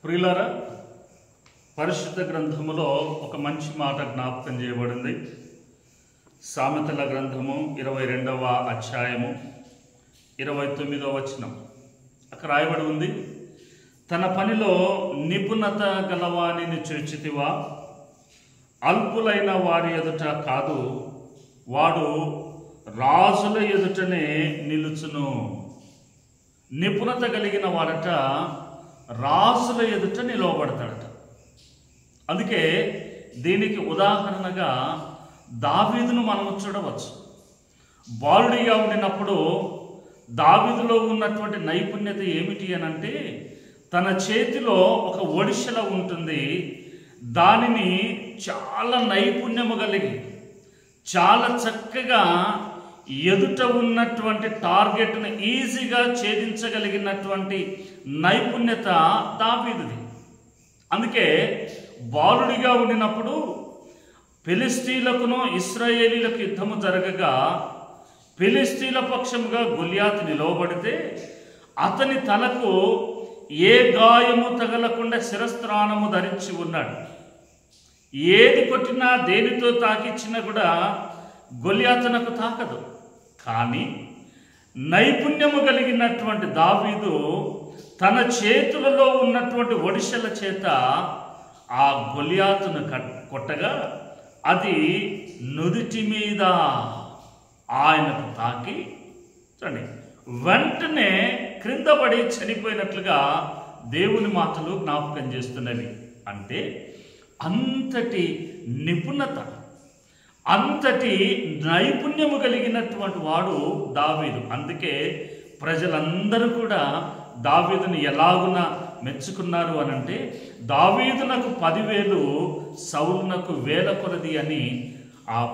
ప్రియులారా, పరిశుద్ధ గ్రంథములో ఒక మంచి మాట జ్ఞాపకం చేయబడింది. సామెతల గ్రంథము 22వ అధ్యాయము 29వ వచనం. అక్కడ రాయబడి ఉంది, తన పనిలో నిపుణత గలవానిని చూచితివా, అల్పులైన వారి ఎదుట కాదు, వాడు రాజుల ఎదుటనే నిలుచును. నిపుణత కలిగిన వాడట రాజుల ఎదుట నిలవబడతాడట. అందుకే దీనికి ఉదాహరణగా దావీదును మనము చూడవచ్చు. బాలుడిగా ఉండినప్పుడు దావీదులో ఉన్నటువంటి నైపుణ్యత ఏమిటి అనంటే, తన చేతిలో ఒక ఒడిశల ఉంటుంది. దానిని చాలా నైపుణ్యము కలిగి చాలా చక్కగా ఎదుట ఉన్నటువంటి టార్గెట్ను ఈజీగా ఛేదించగలిగినటువంటి నైపుణ్యత దావీదుది. అందుకే బాలుడిగా ఉండినప్పుడు ఫిలిష్తీయులకును ఇశ్రాయేలీలకు యుద్ధము జరగగా ఫిలిష్తీయుల పక్షముగా గొల్యాతు నిలవబడితే అతని తలకు ఏ గాయము తగలకుండా శిరస్త్రాణము ధరించి ఉన్నాడు. ఏది కొట్టినా దేనితో తాకిచ్చినా కూడా గొల్యాతునకు తాకదు. కానీ నైపుణ్యము కలిగినటువంటి దావీదు తన చేతులలో ఉన్నటువంటి ఒడిశల చేత ఆ గొల్యాతును కొట్టగా అది నుదిటి మీద ఆయనకు తాకి చూడండి వెంటనే క్రింద పడి చనిపోయినట్లుగా దేవుని మాటలు జ్ఞాపకం చేస్తున్నవి. అంటే అంతటి నిపుణత, అంతటి నైపుణ్యము కలిగినటువంటి వాడు దావీదు. అందుకే ప్రజలందరూ కూడా దావీదుని ఎలాగున మెచ్చుకున్నారు అనంటే, దావీదునకు 10,000 సౌలునకు 1,000 కొలది అని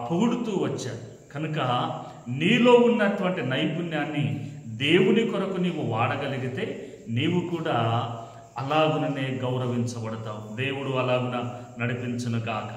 పొగుడుతూ వచ్చారు. కనుక నీలో ఉన్నటువంటి నైపుణ్యాన్ని దేవుని కొరకు నీవు వాడగలిగితే నీవు కూడా అలాగుననే గౌరవించబడతావు. దేవుడు అలాగున నడిపించును గాక.